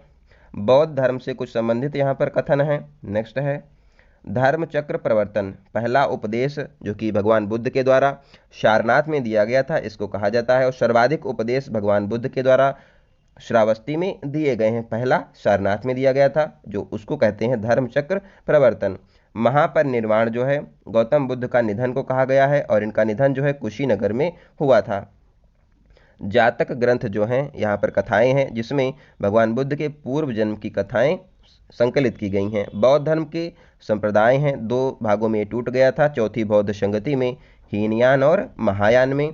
बौद्ध धर्म से कुछ संबंधित यहाँ पर कथन है। नेक्स्ट है धर्म चक्र प्रवर्तन पहला उपदेश जो कि भगवान बुद्ध के द्वारा सारनाथ में दिया गया था इसको कहा जाता है और सर्वाधिक उपदेश भगवान बुद्ध के द्वारा श्रावस्ती में दिए गए हैं। पहला सारनाथ में दिया गया था जो उसको कहते हैं धर्म चक्र प्रवर्तन। महापरिनिर्वाण जो है गौतम बुद्ध का निधन को कहा गया है और इनका निधन जो है कुशीनगर में हुआ था। जातक ग्रंथ जो हैं यहाँ पर कथाएं हैं जिसमें भगवान बुद्ध के पूर्व जन्म की कथाएं संकलित की गई हैं। बौद्ध धर्म के संप्रदाय हैं, दो भागों में टूट गया था। चौथी बौद्ध संगति में हीनयान और महायान में।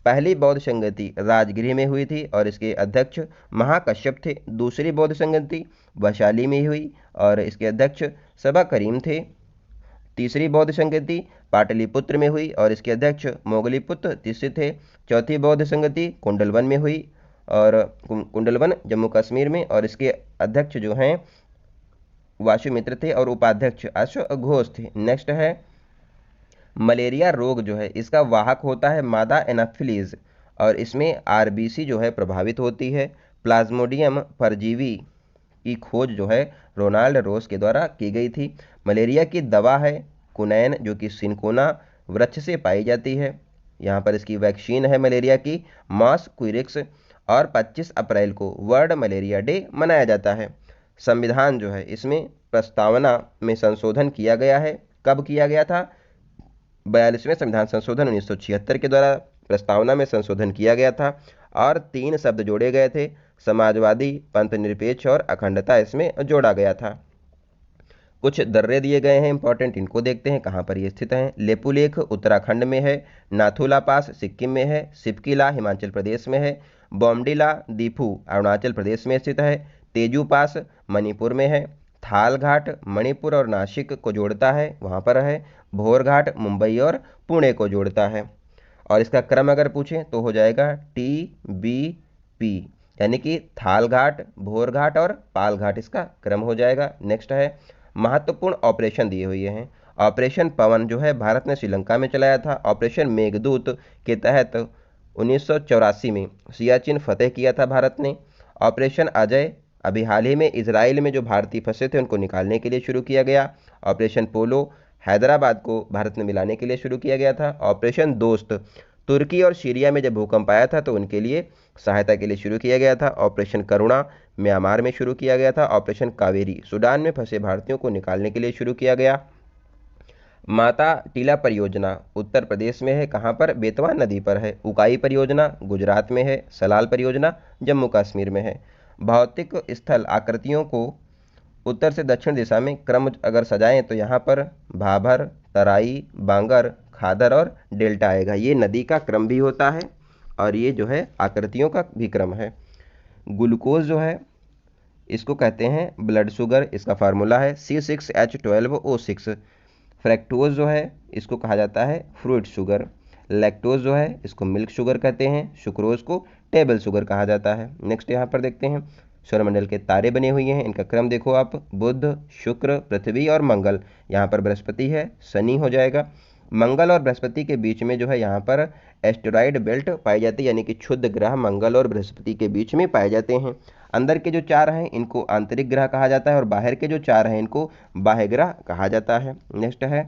पहली बौद्ध संगति राजगृह में हुई थी और इसके अध्यक्ष महाकश्यप थे। दूसरी बौद्ध संगति वैशाली में हुई और इसके अध्यक्ष सबा करीम थे। तीसरी बौद्ध संगति पाटलिपुत्र में हुई और इसके अध्यक्ष मोगलीपुत्र तीसरे थे। चौथी बौद्ध संगति कुंडलवन में हुई और कुंडलवन जम्मू कश्मीर में, और इसके अध्यक्ष जो हैं वासुमित्र थे और उपाध्यक्ष अश्वघोष थे। नेक्स्ट है मलेरिया रोग जो है इसका वाहक होता है मादा एनाफिलीज और इसमें आरबीसी जो है प्रभावित होती है। प्लाज्मोडियम परजीवी की खोज जो है रोनाल्ड रोस के द्वारा की गई थी। मलेरिया की दवा है कुनैन जो कि सिनकोना वृक्ष से पाई जाती है। यहाँ पर इसकी वैक्सीन है मलेरिया की मॉस क्विरिक्स और 25 अप्रैल को वर्ल्ड मलेरिया डे मनाया जाता है। संविधान जो है इसमें प्रस्तावना में संशोधन किया गया है। कब किया गया था? 42वें संविधान संशोधन 1976 के द्वारा प्रस्तावना में संशोधन किया गया था और 3 शब्द जोड़े गए थे, समाजवादी, पंथ निरपेक्ष और अखंडता इसमें जोड़ा गया था। कुछ दर्रे दिए गए हैं इंपॉर्टेंट, इनको देखते हैं कहाँ पर ये स्थित हैं। लेपुलेख उत्तराखंड में है, नाथुला पास सिक्किम में है, सिपकिला हिमाचल प्रदेश में है, बोमडिला दीफू अरुणाचल प्रदेश में स्थित है, तेजू पास मणिपुर में है, थाल घाट मणिपुर और नासिक को जोड़ता है वहाँ पर है, भोर घाट मुंबई और पुणे को जोड़ता है। और इसका क्रम अगर पूछें तो हो जाएगा TBP, यानी कि थाल घाट, भोर घाट और पाल घाट इसका क्रम हो जाएगा। नेक्स्ट है महत्वपूर्ण ऑपरेशन दिए हुए हैं। ऑपरेशन पवन जो है भारत ने श्रीलंका में चलाया था। ऑपरेशन मेघदूत के तहत 1984 में सियाचिन फतेह किया था भारत ने। ऑपरेशन अजय अभी हाल ही में इजराइल में जो भारतीय फंसे थे उनको निकालने के लिए शुरू किया गया। ऑपरेशन पोलो हैदराबाद को भारत में मिलाने के लिए शुरू किया गया था। ऑपरेशन दोस्त तुर्की और सीरिया में जब भूकंप आया था तो उनके लिए सहायता के लिए शुरू किया गया था। ऑपरेशन करुणा म्यांमार में शुरू किया गया था। ऑपरेशन कावेरी सूडान में फंसे भारतीयों को निकालने के लिए शुरू किया गया। माता टीला परियोजना उत्तर प्रदेश में है, कहाँ पर? बेतवा नदी पर है। उकाई परियोजना गुजरात में है। सलाल परियोजना जम्मू कश्मीर में है। भौतिक स्थल आकृतियों को उत्तर से दक्षिण दिशा में क्रम अगर सजाएं तो यहाँ पर भाभर, तराई, बांगर, खादर और डेल्टा आएगा। ये नदी का क्रम भी होता है और ये जो है आकृतियों का भी क्रम है। ग्लूकोज जो है इसको कहते हैं ब्लड शुगर, इसका फार्मूला है C6H12O6। फ्रैक्टोज जो है इसको कहा जाता है फ्रूट शुगर। लैक्टोज जो है इसको मिल्क शुगर कहते हैं। सुक्रोज को टेबल शुगर कहा जाता है। नेक्स्ट यहाँ पर देखते हैं सौरमंडल के तारे बने हुए हैं, इनका क्रम देखो आप, बुध, शुक्र, पृथ्वी और मंगल। यहाँ पर बृहस्पति है, शनि हो जाएगा। मंगल और बृहस्पति के बीच में जो है यहाँ पर एस्टेरॉयड बेल्ट पाई जाती है, यानी कि क्षुद्र ग्रह मंगल और बृहस्पति के बीच में पाए जाते हैं। अंदर के जो 4 हैं इनको आंतरिक ग्रह कहा जाता है और बाहर के जो 4 हैं इनको बाह्य ग्रह कहा जाता है। नेक्स्ट है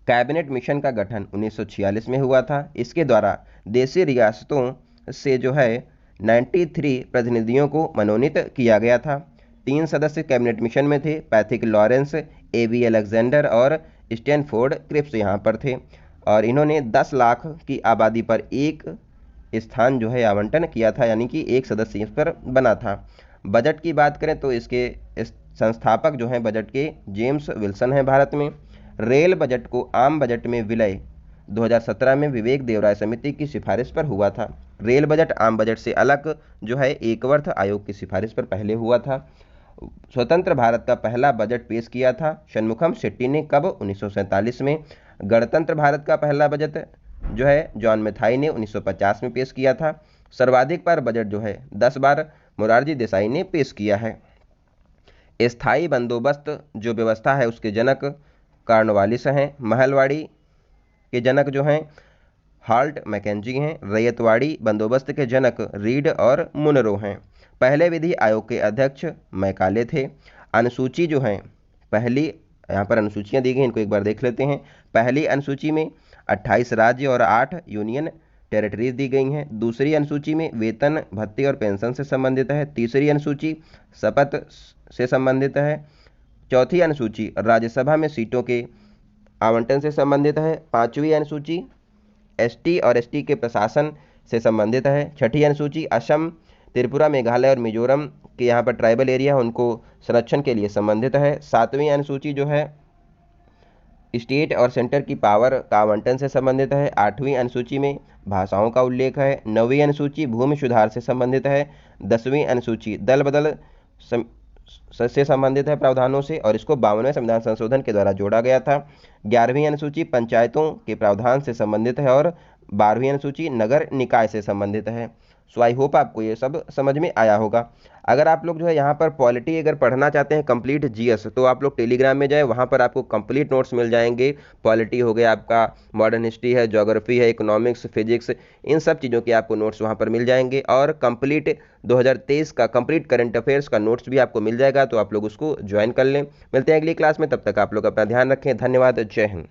कैबिनेट मिशन का गठन 1946 में हुआ था। इसके द्वारा देशी रियासतों से जो है 93 प्रतिनिधियों को मनोनीत किया गया था। 3 सदस्य कैबिनेट मिशन में थे, पैथिक लॉरेंस, AB अलेक्जेंडर और स्टैनफोर्ड क्रिप्स यहाँ पर थे और इन्होंने 10 लाख की आबादी पर एक स्थान जो है आवंटन किया था, यानी कि एक सदस्य इस पर बना था। बजट की बात करें तो इसके संस्थापक जो हैं बजट के जेम्स विल्सन हैं भारत में। रेल बजट को आम बजट में विलय 2017 में विवेक देवराय समिति की सिफारिश पर हुआ था। रेल बजट आम बजट से अलग जो है एकवर्थ आयोग की सिफारिश पर पहले हुआ था। स्वतंत्र भारत का पहला बजट पेश किया था षणमुखम शेट्टी ने, कब? 1947 में। गणतंत्र भारत का पहला बजट जो है जॉन मेथाई ने 1950 में पेश किया था। सर्वाधिक बार बजट जो है 10 बार मोरारजी देसाई ने पेश किया है। स्थायी बंदोबस्त जो व्यवस्था है उसके जनक कार्नवालिस हैं। महलवाड़ी के जनक जो हैं हाल्ट मैकेंजी हैं। रैयतवाड़ी बंदोबस्त के जनक रीड और मुनरो हैं। पहले विधि आयोग के अध्यक्ष मैकाले थे। अनुसूची जो हैं पहली, यहाँ पर अनुसूचियाँ दी गई, इनको एक बार देख लेते हैं। पहली अनुसूची में 28 राज्य और 8 यूनियन टेरिटरीज दी गई हैं। दूसरी अनुसूची में वेतन, भत्ते और पेंशन से संबंधित है। तीसरी अनुसूची शपथ से संबंधित है। चौथी अनुसूची राज्यसभा में सीटों के आवंटन से संबंधित है। पांचवी अनुसूची ST और ST के प्रशासन से संबंधित है। छठी अनुसूची असम, त्रिपुरा, मेघालय और मिजोरम के यहाँ पर ट्राइबल एरिया उनको संरक्षण के लिए संबंधित है। सातवीं अनुसूची जो है स्टेट और सेंटर की पावर का आवंटन से संबंधित है। आठवीं अनुसूची में भाषाओं का उल्लेख है। नौवीं अनुसूची भूमि सुधार से संबंधित है। 10वीं अनुसूची दल बदल से संबंधित है प्रावधानों से, और इसको 52वें संविधान संशोधन के द्वारा जोड़ा गया था। 11वीं अनुसूची पंचायतों के प्रावधान से संबंधित है, और 12वीं अनुसूची नगर निकाय से संबंधित है। सो आई होप आपको ये सब समझ में आया होगा। अगर आप लोग जो है यहाँ पर पॉलिटी अगर पढ़ना चाहते हैं कंप्लीट जीएस, तो आप लोग टेलीग्राम में जाए, वहाँ पर आपको कंप्लीट नोट्स मिल जाएंगे। पॉलिटी हो गया आपका, मॉडर्न हिस्ट्री है, ज्योग्राफी है, इकोनॉमिक्स, फिजिक्स, इन सब चीज़ों के आपको नोट्स वहाँ पर मिल जाएंगे। और कंप्लीट 2023 का कंप्लीट करंट अफेयर्स का नोट्स भी आपको मिल जाएगा, तो आप लोग उसको ज्वाइन कर लें। मिलते हैं अगली क्लास में, तब तक आप लोग अपना ध्यान रखें। धन्यवाद। जय हिंद।